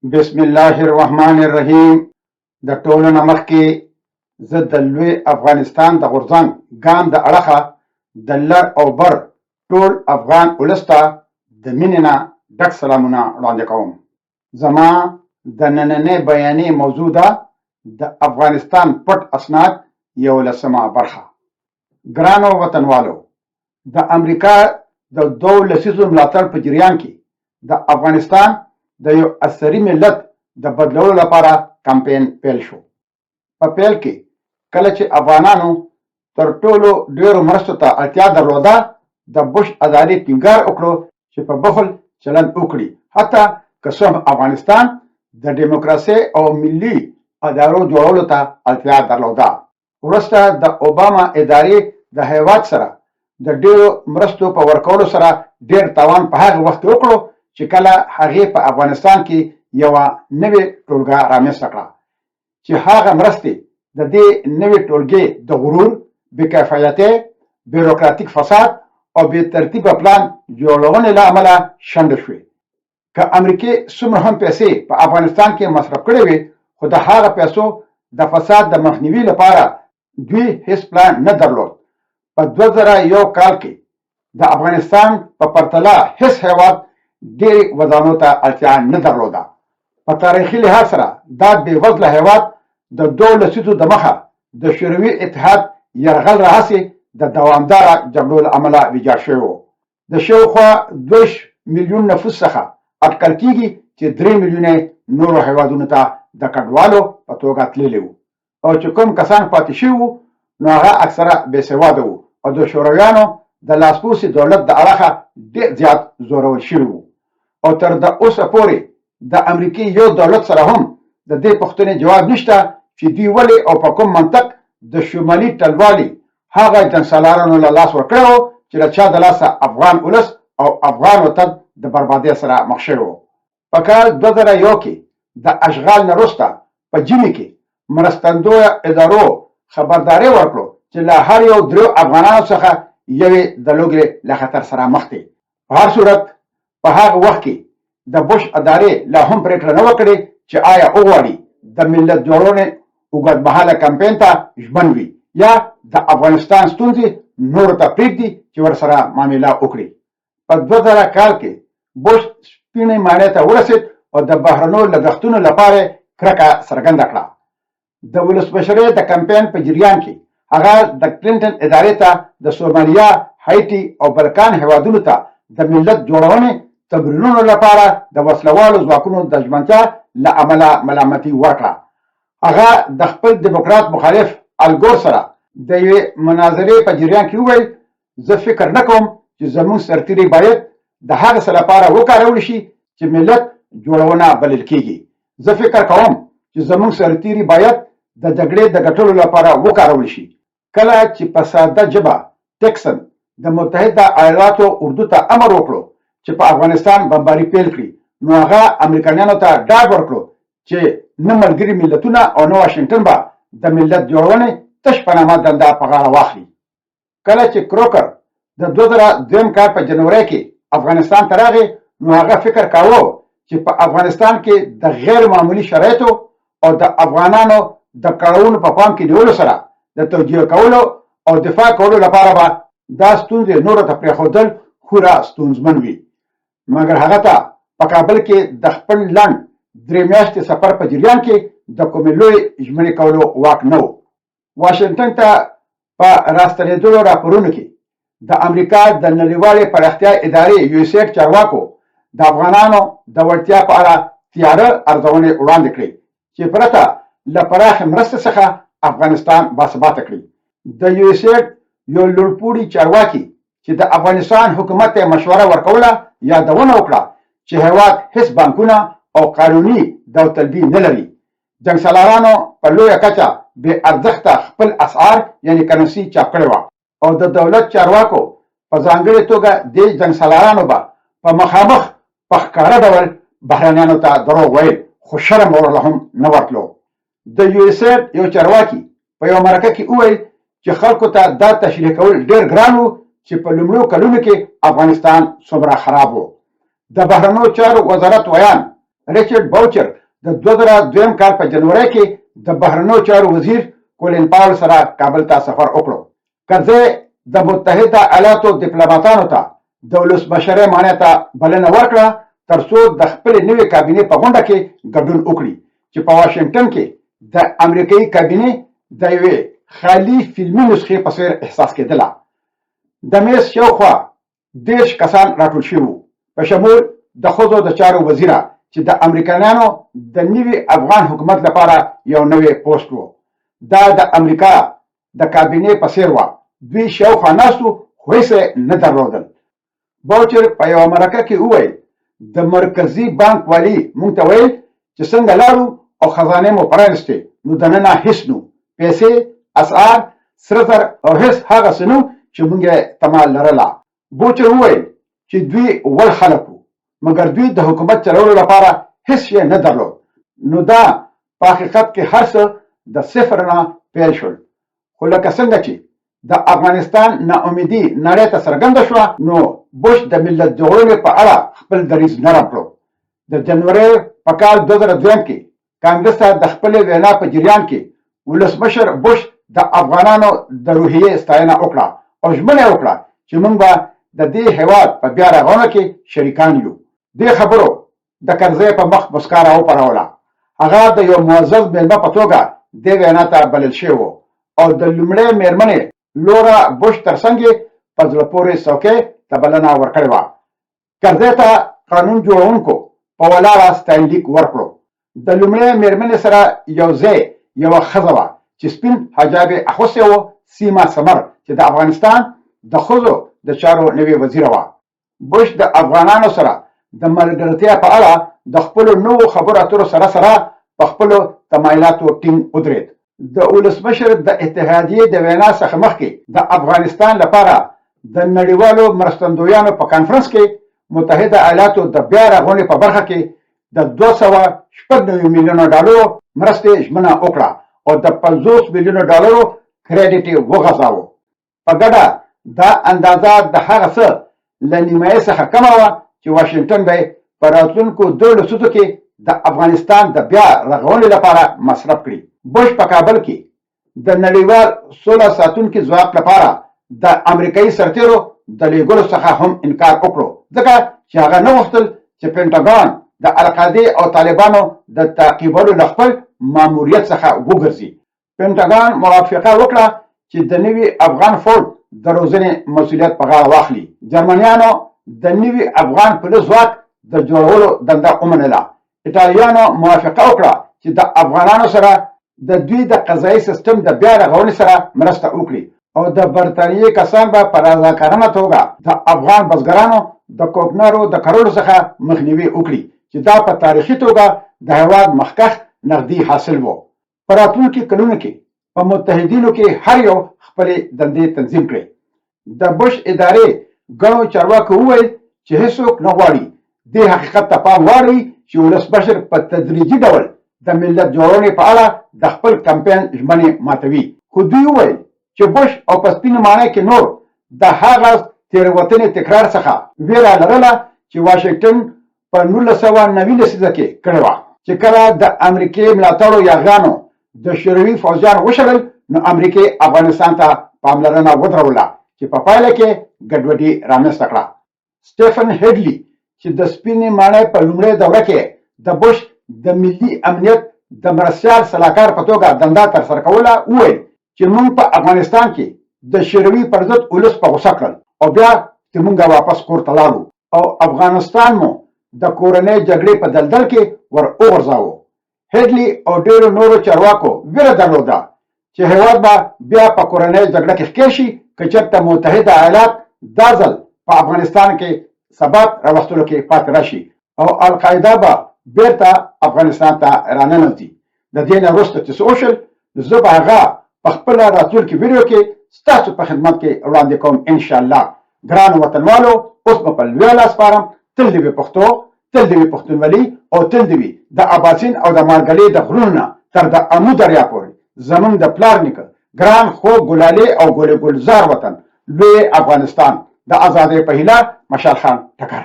بسم الله الرحمن الرحیم. د ټولو نه مخکې زه د لوی افغانستان د غورځنګ ګام د اړخه د لر او بر ټول افغان ولس ته د مینې نه ډک سلامونه وړاندې کوم. زما د نننۍ بیانیې موضوع ده د افغانستان پټ اسناد 11مه برخه. ګرانو وطنوالو، د امریکا د 2 لسیزو ملاتړ په جریان کې د افغانستان د یو عصري ملت د بدلولو لپاره کمپین پیل شو. په پیل کې کله چې افغانانو تر ټولو ډیرو مرستو ته اړتیا درلوده، د بوش ادارې ټینګار وکړو چې په بخل چلند وکړي، حتی که څه هم افغانستان د ډیموکراسۍ او ملي ادارو جوړولو ته اړتیا درلوده. وروسته د اوباما ادارې د هیواد سره د ډیرو مرستو په ورکولو سره ډیر تاوان په هغه وخت وکړو چې کله هغې په افغانستان کې یوه نوې ټولګه رامنځته کړه چې هغه مرستې د دې نوې ټولګې د غرور، بېکفایتۍ، بیروکراتیک فساد او بې ترتیبه پلان جوړونې له امله شنډه شوې. که امریکې څومره هم پیسې په افغانستان کې مصرف کړې وې، خو د هغه پیسو د فساد د مخنیوي لپاره دوی هیڅ پلان نه درلود. په 2001 کال کې د افغانستان په پرتله هیڅ هیواد ډېرې ودانو ته اړتیا نه درلوده. په تاریخي لحاظ سره دا بېوزله هیواد د 2 لسیزو د مخه د شوروي اتحاد یرغل راهیسې د دوامداره جګړو له امله ویجاړ شوی و. د شاوخوا 2 میلیون نفوس څخه اټکل کېږي چې 3 میلیونه نورو هیوادونو ته د کډوالو په توګه تللي وو، او چې کوم کسان پاتې شوي وو نو هغه اکثره بېسواده وو او د شورویانو د لاسپوڅي دولت د اړخه ډېر زیات زورول شوي وو. او تر د اوسه پورې د امریکې یو دولت سره هم د دې پوښتنې جواب نشته چې دوی ولې او په کوم منطق د شمالي ټلوالي هغه جنګسالارانو له لاس ورکړی و چې له چا د لاسه افغان ولس او افغان وطن د بربادۍ سره مخ شوی و. په کال 2001 کې د اشغال نه وروسته په ژمي کې مرستندویه ادارو خبرداری ورکړو چې له هر یو 3 افغانانو څخه یوې د لوږې له خطر سره مخ دي. په هر صورت په هغه وخت کې د بوش ادارې لا هم پرېکړه نه وکړې چې آیا وغواړي د ملت جوړونې اوږدمهاله کمپین ته ژمن وي یا د افغانستان ستونزې نورو ته پرېږدي چې ورسره معامله وکړي. په 2000 کال کې بوش سپینې ماڼۍ ته ورسېد او د بهرنیو لګښتونو لپاره کرکه څرګنده کړه. د ولسمشرۍ د کمپین په جریان کې هغه د کلینټن ادارې ته د سومالیا، هایټي او بلکان هیوادونو ته د ملت جوړونې تمرینونو لپاره د وسلوالو ځواکونو د ژمنتیا له امله ملامتي ورکړه. هغه د خپل دیموکرات مخالف الګور سره د یوې مناظرې په جریان کې وویل، زه فکر نه کوم چې زموږ سرتیري باید د هغه څه لپاره وکارول شي چې ملت جوړونه بلل کېږي. زه فکر کوم چې زموږ سرتیري باید د جګړې د ګټلو لپاره وکارول شي. کله چې په ساده ژبه ټیکسن د متحده ایالاتو اردو ته امر وکړو چې په افغانستان بمباري پیل کړي، نو هغه امریکایانو ته ډاډ ورکړو چې نه ملګري ملتونه او نه واشنګټن به د ملت جوړونې تش په نامه دنده په غاړه واخلي. کله چې کروکر د 2002 کال په جنوري کې افغانستان ته راغی، نو هغه فکر کاوه چې په افغانستان کې د غیر معمولي شرایطو او د افغانانو د کړاوونو په پام کې نیولو سره د توجیه کولو او دفاع کولو لپاره به دا ستونزې نورو ته پرېښودل خورا ستونزمن وي. مګر هغه ته په کابل کې د خپل لنډ 3 میاشتې سفر په جریان کې د کومې لوی ژمنې کولو واک نه و. واشنګټن ته په راستنېدلو راپورونو کې د امریکا د نړیوالې پراختیا ادارې USAID چارواکو د افغانانو د وړتیا په اړه تیاره ارزونې وړاندې کړې چې پرته له پراخې مرستې څخه افغانستان باثباته کړي. د USAID یو لوړپوړي چارواکي چې د افغانستان حکومت ته مشوره ورکوله یادونه وکړه چې هیواد هیڅ بانکونه او قانوني داوطلبي نه لري. جنګسالارانو په لویه کچه بې ارزښته خپل اسعار یعنې کرنسي چاپ کړې وه، او د دولت چارواکو په ځانګړې توګه دې جنګسالارانو به په مخامخ په ښکاره ډول بهرنیانو ته دروغ ویل، خو شرم ورله هم نه ورتلو. د USAID یو چارواکي په یو مرکه کې وویل چې خلکو ته دا تشریح کول ډېر ګران و چې په لومړیو کلونو کې افغانستان څومره خراب و. د بهرنیو چارو وزارت ویان ریچارډ باوچر د 2002 کال په جنوري کې د بهرنیو چارو وزیر کولین پاول سره کابل ته سفر وکړو. کرزی د متحده ایالاتو ډیپلوماټانو ته د ولسمشرۍ معنی ته بلنه ورکړه ترڅو د خپل نوې کابینې په غونډه کې ګډون وکړي چې په واشنگټن کې د امریکایي کابینې د یوې خالي فلمي نسخې په څیر احساس کېدله. د میز شاوخوا 10 کسان راټول شوي وو، په شمول د ښځو د چارو وزیره چې د امریکایانو د نوي افغان حکومت لپاره یو نوی پوسټ و. دا د امریکا د کابینې په څیر وه. دوی شاوخوا ناستو خو هیڅ نه درلودل. باوچر په یوه مرکه کې وویل د مرکزي بانک والي موږ ته ویل چې څنګه لاړو او خزانې مو پرانستې نو دننه هیڅ نو، پیسې، اسعار، سره زر او هیڅ هغه څه نو چې موږ یې تمه لرله. باوچر وویل چې دوی ول خلک وو مګر دوی د حکومت چلولو لپاره هیڅ شی نه درلود. نو دا په حقیقت کې هر څه د صفر نه پیل شول. خو لکه څنګه چې د افغانستان ناامیدي نړۍ ته څرګنده شوه نو بوش د ملت جوړونې په اړه خپل دریځ نرم کړو. د جنوري په کال 2002 کې کانګرس ته د خپلې وینا په جریان کې ولسمشر بوش د افغانانو د روحیې ستاینه وکړه او ژمنه وکړه چې موږ به د دې هیواد په بیا رغونه کې شریکان یو. دې خبرو د کرزی په مخ مسکا راوپړوله. هغه د یو معزز میلمه په توګه دې وینا ته بلل شوی و او د لومړۍ میرمنې لورا بوش ترڅنګ په زړه پورې څوکۍ ته بلنه ورکړې وه. کرزی ته قانون جوړونکو په ولاړه ستاینلیک ورکړو. د لومړۍ میرمنې سره یو ځای یوه ښځه وه چې سپین حجاب یې اخوستی و، سیما سمر، چې د افغانستان د ښځو د چارو نوې وزیره وه. بوش د افغانانو سره د ملګرتیا په اړه د خپلو نوو خبرو اترو سره په خپلو تمایلاتو ټینګ ودرېد. د ولسمشر د اتحادیې د وینا څخه مخکې د افغانستان لپاره د نړیوالو مرستندویانو په کانفرنس کې متحده ایالاتو د بیا رغونې په برخه کې د 296 میلیونو ډالرو مرستې ژمنه وکړه او د 50 میلیونو ډالرو کریډیټ یې وغځاوه. په ګډه دا اندازه د هغه څه له نیمایي څخه کمه وه چې واشنګټن به په راتلونکو 2 لسیزو کې د افغانستان د بیا رغونې لپاره مصرف کړي. بوش په کابل کې د نړیوال سوله ساتونکي ځواک لپاره د امریکایي سرتیرو د لیږلو څخه هم انکار وکړو ځکه چې هغه نه غوښتل چې پینټاګان د القاعدې او طالبانو د تعقیبولو له خپل ماموریت څخه وګرځي. پینټاګان موافقه وکړه چې د نوي افغان فوج د روزنې مسؤلیت په غاړه واخلي. جرمنیانو د نوي افغان پولیس ځواک د جوړولو دنده ومنله. ایټالویانو موافقه وکړه چې د افغانانو سره د دوی د قضایي سیستم د بیا رغونې سره مرسته وکړي او د برټانیې کسان به په رضاکارانه توګه د افغان بزګرانو د کوکنارو د کرلو څخه مخنیوي وکړي چې دا په تاریخي توګه د هېواد مخکښ نقدي حاصل و. په راتلونکي کلونو کې په متحدینو کې هر یو خپلې دندې تنظیم کړي. د بوش ادارې ګڼو چارواکو وویل چې هیڅوک نه غواړي دې حقیقت ته پام واړوي چې ولسمشر په تدریجي ډول د ملت جوړونې په اړه د خپل کمپاین ژمنې ماتوي. خو دوی وویل چې بوش او په سپینه ماڼۍ کې نور د هغه تېروتنې تکرار څخه ویره لرله چې واشنګټن په 1990 لسیزه کې کړې وه چې کله د امریکې ملاتړو یاغیانو د شوروي فوجیان وشړل نو امریکې افغانستان ته پاملرنه ودروله چې په پایله کې ګډوډي رامنځته کړه. سټیفن هیډلي چې د سپینې ماڼۍ په لومړۍ دوره کې د بوش د ملي امنیت د مرستیال سلاکار په توګه دنده ترسره کوله وویل چې موږ په افغانستان کې د شوروي پر ضد ولس په غوسه کړل او بیا چې موږ واپس کور ته لاړو او افغانستان مو د کورنۍ جګړې په دلدل کې ور وغورځاوه. هیډلي او ډیرو نورو چارواکو ویره درلوده چې هېواد به بیا په کورنۍ جګړه کې ښکېل شي که چېرته متحده ایالات دا ځل په افغانستان کې ثبات راوستلو کې پاتې راشي او القاعده به بیرته افغانستان ته راننوځي. د دې نه وروسته چې څه وشول زه به هغه په خپله راتلونکي ویډیو کې ستاسو په خدمت کې وړاندې کوم انشاءالله. ګرانو وطنوالو اوس به په لویه لاس سپارم. تل دې وي پښتو، تل دې وي پښتونولي او تل دې وي د اباسین او د مارګلې د غرونو نه تر د امو دریا پورې زمونږ د پلار نیکه ګران خوږ ګلالي او ګل ګلزار وطن لوی افغانستان. د ازادۍ په هیله مشال خان ټکر.